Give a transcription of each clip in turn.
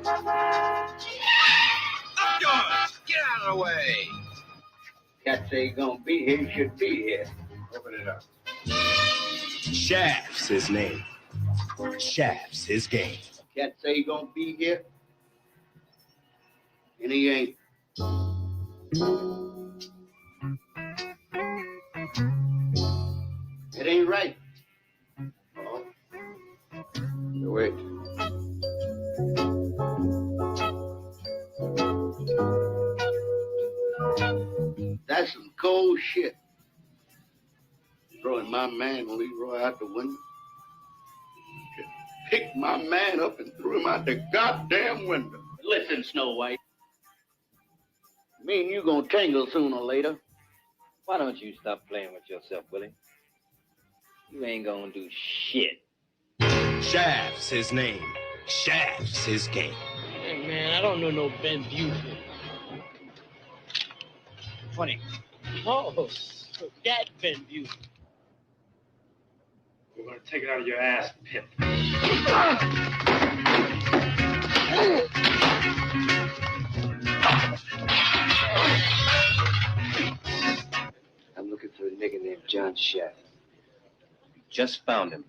Up yours! Get out of the way! Cat say he gonna be here, he should be here. Open it up. Shaft's his name. Shaft's his game. Cat say he gonna be here, and he ain't. It ain't right. Oh. Wait. That's some cold shit. Throwing my man Leroy out the window. Just picked my man up and threw him out the goddamn window. Listen, Snow White. Me and you gonna tangle sooner or later. Why don't you stop playing with yourself, Willie? You ain't gonna do shit. Shaft's his name. Shaft's his game. Hey, man, I don't know no Ben Buford. Funny. Oh, that Ben Buford. We're gonna take it out of your ass, Pip. I'm looking for a nigga named John Shaft. Just found him.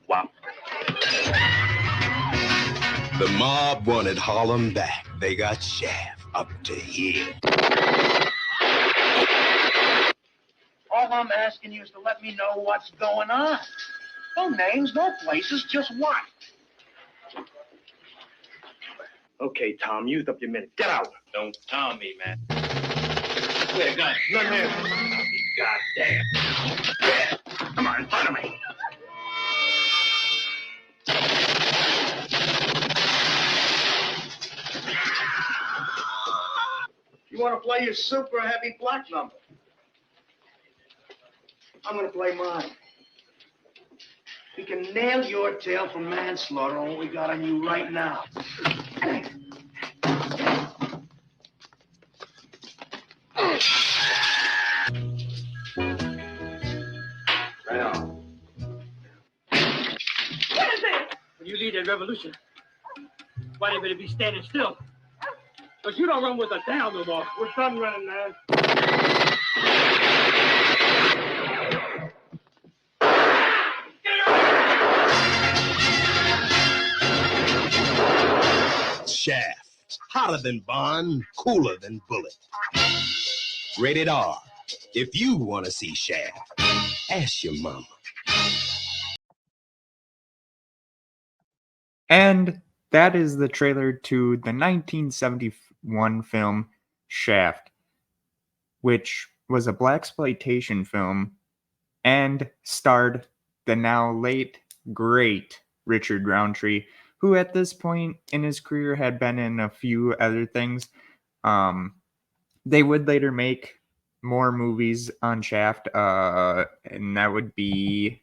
Wow. The mob wanted Harlem back. They got Shaft up to here. All I'm asking you is to let me know what's going on. No names, no places, just what? Okay, Tom, use up your minute. Get out. Don't Tom me, man. Where the gun? None here. Goddamn. Yeah. Come on, in front of me. You want to play your super heavy black number? I'm going to play mine. We can nail your tail for manslaughter on what we got on you right now. Right on. What is it? When you lead a revolution, why they better be standing still? Because you don't run with a down no more. We're done running, man. Shaft. Hotter than Bond, cooler than Bullet. Rated R. If you want to see Shaft, ask your mama. And that is the trailer to the 1971 film Shaft, which was a blaxploitation film and starred the now late, great Richard Roundtree, who at this point in his career had been in a few other things. They would later make more movies on Shaft, and that would be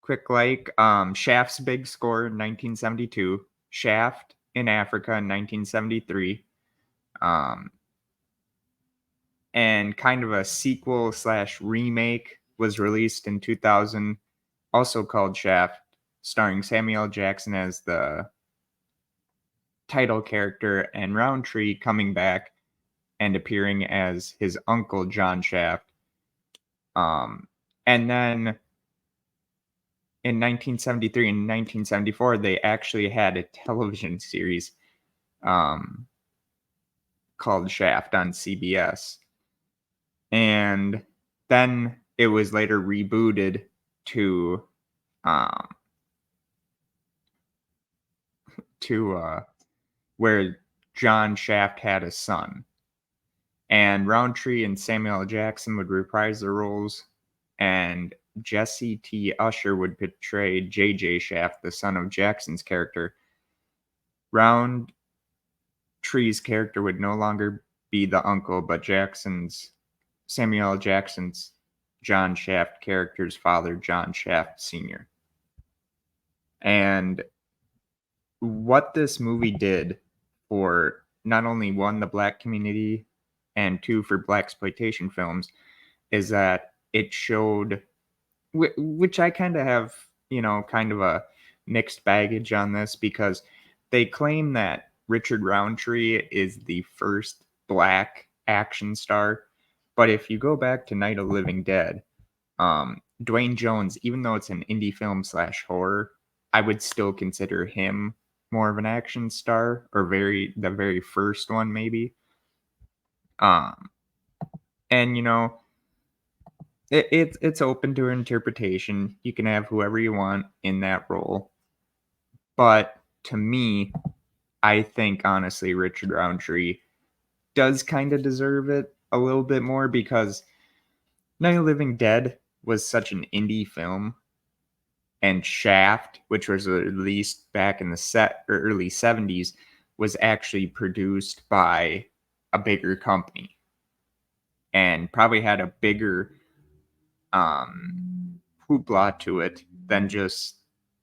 quick like Shaft's Big Score in 1972, Shaft in Africa in 1973, and kind of a sequel / remake was released in 2000, also called Shaft, starring Samuel L. Jackson as the title character and Roundtree coming back and appearing as his uncle John Shaft. And then in 1973 and 1974, they actually had a television series called Shaft on CBS. And then it was later rebooted to where John Shaft had a son. And Roundtree and Samuel L. Jackson would reprise their roles, and Jesse T. Usher would portray J.J. Shaft, the son of Jackson's character. Roundtree's character would no longer be the uncle, but Samuel L. Jackson's John Shaft character's father, John Shaft Sr. And what this movie did for not only one, the black community, and two, for blaxploitation films, is that it showed, which I kind of have, kind of a mixed baggage on this because they claim that Richard Roundtree is the first black action star. But if you go back to Night of the Living Dead, Dwayne Jones, even though it's an indie film / horror, I would still consider him more of an action star, or the very first one maybe. And you know, it's open to interpretation. You can have whoever you want in that role. But to me, I think honestly Richard Roundtree does kind of deserve it a little bit more because Night of the Living Dead was such an indie film, and Shaft, which was released back in the early 70s, was actually produced by a bigger company and probably had a bigger hoopla to it than just,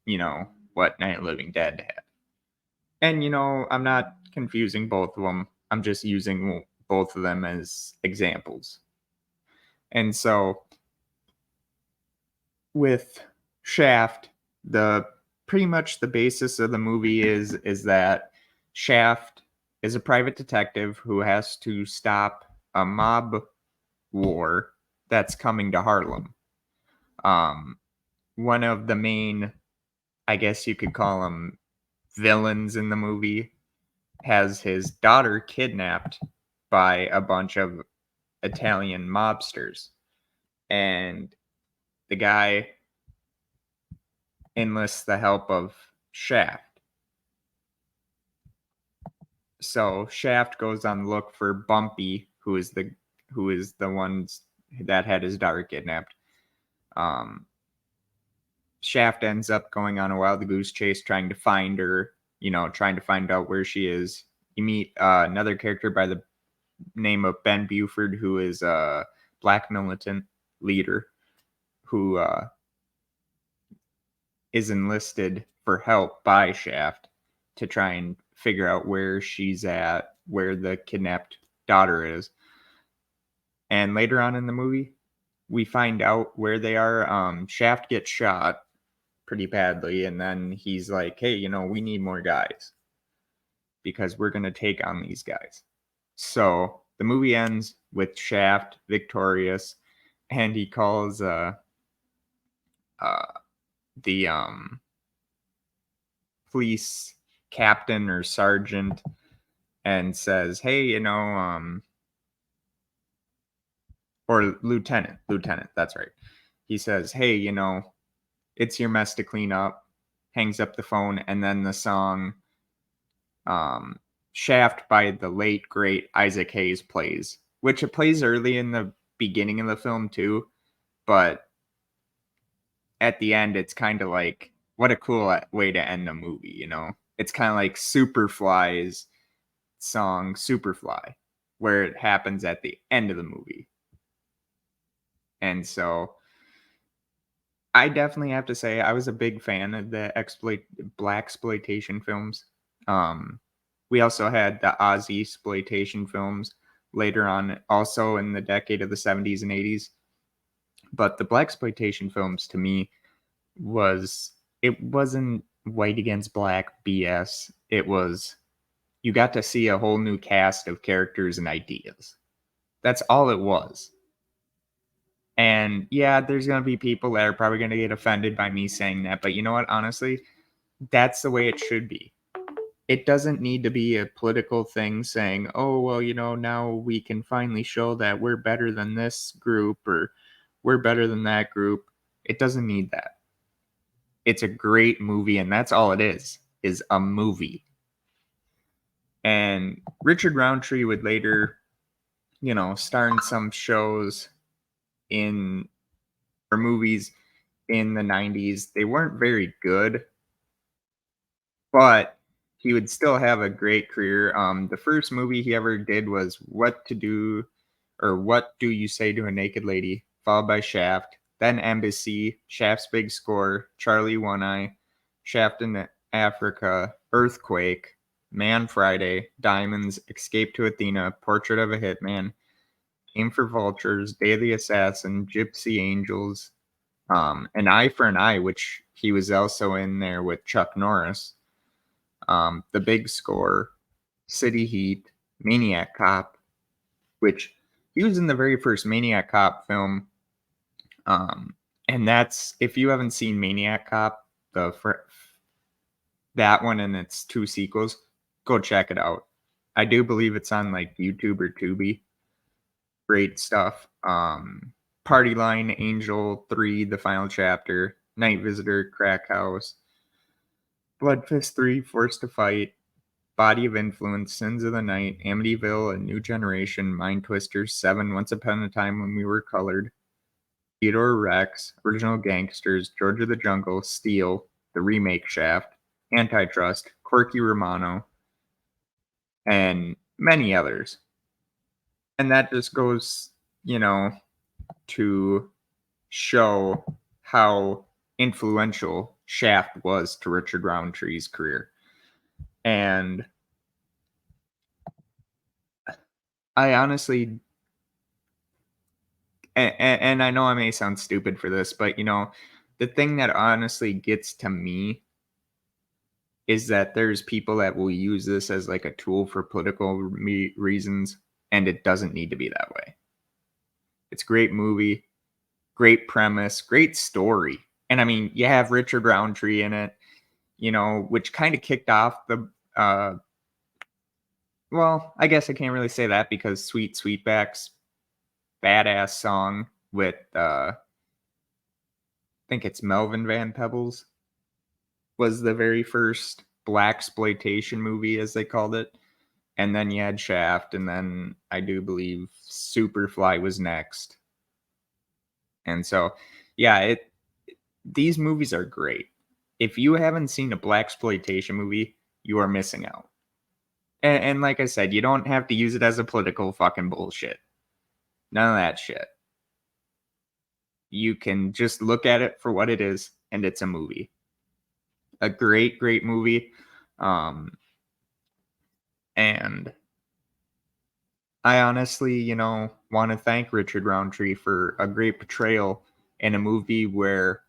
you know, what Night of the Living Dead had. And, you know, I'm not confusing both of them. I'm just using both of them as examples. And so with Shaft, pretty much the basis of the movie is that Shaft is a private detective who has to stop a mob war that's coming to Harlem. One of the main, I guess you could call them villains in the movie, has his daughter kidnapped by a bunch of Italian mobsters. And the guy enlists the help of Shaft. So Shaft goes on the look for Bumpy, who is the ones that had his daughter kidnapped. Shaft ends up going on a wild goose chase trying to find her, you know, trying to find out where she is. You meet another character by the name of Ben Buford, who is a black militant leader who is enlisted for help by Shaft to try and figure out where she's at, where the kidnapped daughter is. And later on in the movie, we find out where they are. Shaft gets shot pretty badly, and then he's like, hey, you know, we need more guys because we're going to take on these guys. So the movie ends with Shaft victorious, and he calls the police captain or sergeant and says, hey, you know, or lieutenant, that's right. He says, hey, you know, it's your mess to clean up, hangs up the phone, and then the song Shaft by the late, great Isaac Hayes plays, which it plays early in the beginning of the film too, but at the end, it's kind of like, what a cool way to end a movie, you know? It's kind of like Superfly's song, Superfly, where it happens at the end of the movie. And so I definitely have to say I was a big fan of the blaxploitation films. We also had the Aussie exploitation films later on, also in the decade of the 70s and 80s. But the blaxploitation films, to me, it wasn't white against black BS. It was, you got to see a whole new cast of characters and ideas. That's all it was. And yeah, there's going to be people that are probably going to get offended by me saying that. But you know what? Honestly, that's the way it should be. It doesn't need to be a political thing saying, oh, well, you know, now we can finally show that we're better than this group or we're better than that group. It doesn't need that. It's a great movie, and that's all it is a movie. And Richard Roundtree would later, you know, star in some shows or movies in the 90s. They weren't very good, but he would still have a great career. The first movie he ever did was What Do You Say to a Naked Lady, followed by Shaft, then Embassy, Shaft's Big Score, Charlie One Eye, Shaft in Africa, Earthquake, Man Friday, Diamonds, Escape to Athena, Portrait of a Hitman, Aim for Vultures, Day of the Assassin, Gypsy Angels, An Eye for an Eye, which he was also in there with Chuck Norris, The Big Score, City Heat, Maniac Cop, which he was in the very first Maniac Cop film. And that's, if you haven't seen Maniac Cop, that one and its 2 sequels, go check it out. I do believe it's on like YouTube or Tubi. Great stuff. Party Line, Angel 3, The Final Chapter, Night Visitor, Crack House, Blood Fist 3, Forced to Fight, Body of Influence, Sins of the Night, Amityville, A New Generation, Mind Twisters, 7, Once Upon a Time When We Were Colored, Theodore Rex, Original Gangsters, George of the Jungle, Steel, the remake Shaft, Antitrust, Corky Romano, and many others. And that just goes, to show how influential Shaft was to Richard Roundtree's career. And I honestly, and I know I may sound stupid for this, but the thing that honestly gets to me is that there's people that will use this as like a tool for political reasons, and it doesn't need to be that way. It's a great movie, great premise, great story. And I mean, you have Richard Roundtree in it, which kind of kicked off the, well, I guess I can't really say that because Sweet Sweetback's badass song with, I think it's Melvin Van Peebles, was the very first blaxploitation movie, as they called it. And then you had Shaft, and then I do believe Superfly was next. And so, yeah, these movies are great. If you haven't seen a blaxploitation movie, you are missing out. And like I said, you don't have to use it as a political fucking bullshit. None of that shit. You can just look at it for what it is, and it's a movie. A great, great movie. And I honestly, want to thank Richard Roundtree for a great portrayal in a movie where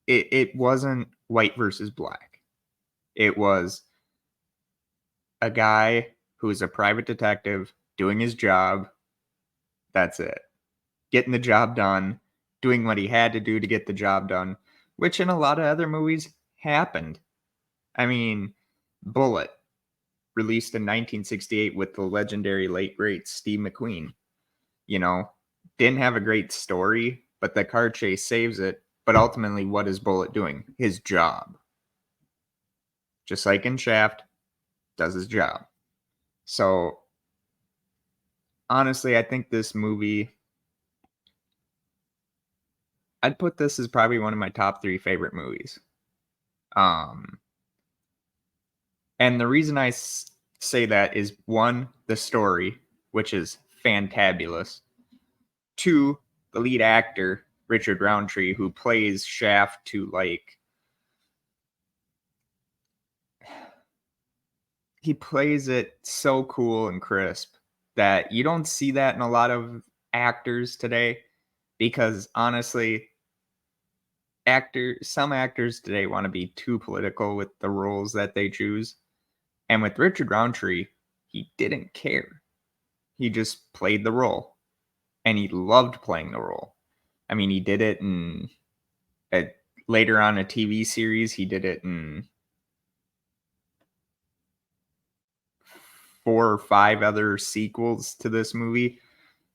it wasn't white versus black. It was a guy who's a private detective doing his job. That's it. Getting the job done, doing what he had to do to get the job done, which in a lot of other movies happened. I mean, Bullet, released in 1968 with the legendary late great Steve McQueen. Didn't have a great story, but the car chase saves it. But ultimately, what is Bullet doing? His job. Just like in Shaft, does his job. So, honestly, I think this movie, I'd put this as probably one of my top 3 favorite movies. And the reason I say that is, 1, the story, which is fantabulous. 2, the lead actor, Richard Roundtree, who plays Shaft to he plays it so cool and crisp that you don't see that in a lot of actors today, because honestly, some actors today want to be too political with the roles that they choose. And with Richard Roundtree, he didn't care. He just played the role. And he loved playing the role. I mean, he did it in later on a TV series. He did it in 4 or 5 other sequels to this movie.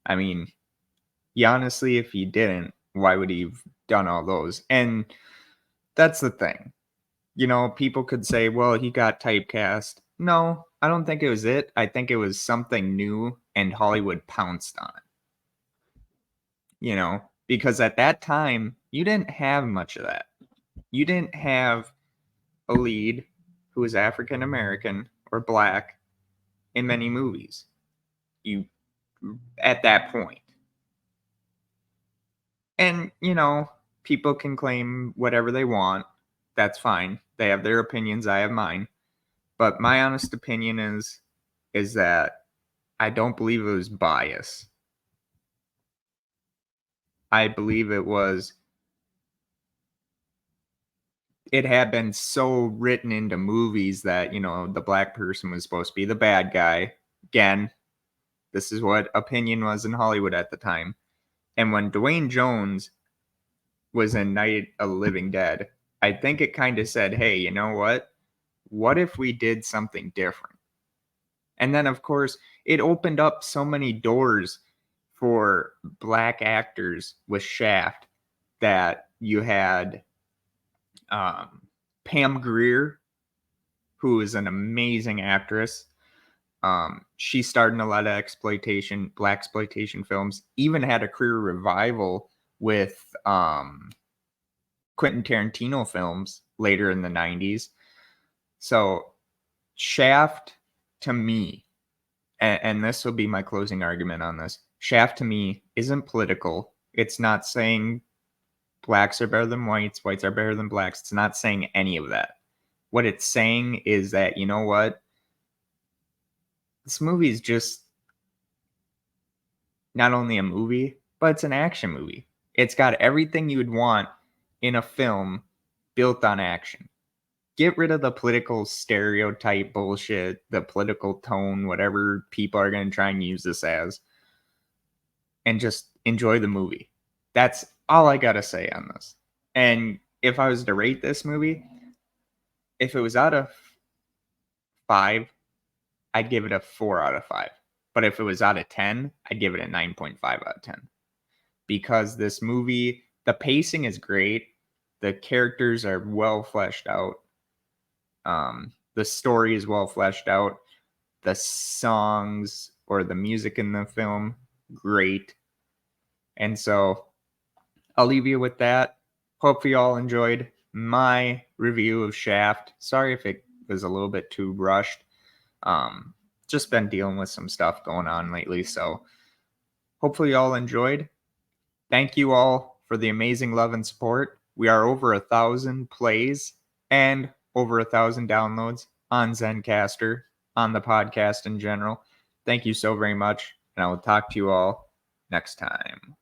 I mean, honestly, if he didn't, why would he have done all those? And that's the thing. People could say, well, he got typecast. No, I don't think it was it. I think it was something new, and Hollywood pounced on it. Because at that time, you didn't have much of that. You didn't have a lead who was African American or black in many movies. At that point. And, people can claim whatever they want. That's fine. They have their opinions. I have mine. But my honest opinion is that I don't believe it was bias. I believe it had been so written into movies that, the black person was supposed to be the bad guy. Again, this is what opinion was in Hollywood at the time. And when Dwayne Jones was in Night of the Living Dead, I think it kind of said, hey, you know what? What if we did something different? And then, of course, it opened up so many doors for black actors with Shaft that you had Pam Grier, who is an amazing actress. She starred in a lot of blaxploitation films, even had a career revival with Quentin Tarantino films later in the 90s. So Shaft, to me, and this will be my closing argument on this, Shaft to me isn't political. It's not saying blacks are better than whites are better than blacks. It's not saying any of that. What it's saying is that, you know what? This movie is just not only a movie, but it's an action movie. It's got everything you would want in a film built on action. Get rid of the political stereotype bullshit, the political tone, whatever people are going to try and use this as, and just enjoy the movie. That's all I got to say on this. And if I was to rate this movie, if it was out of 5, I'd give it a 4 out of 5. But if it was out of 10, I'd give it a 9.5 out of 10. Because this movie, the pacing is great. The characters are well fleshed out. The story is well fleshed out. The songs or the music in the film, great. And so I'll leave you with that. Hope you all enjoyed my review of Shaft. Sorry if it was a little bit too rushed. Just been dealing with some stuff going on lately, so hopefully you all enjoyed. Thank you all for the amazing love and support. We are over 1,000 plays and over 1,000 downloads on Zencaster, on the podcast in general. Thank you so very much, and I will talk to you all next time.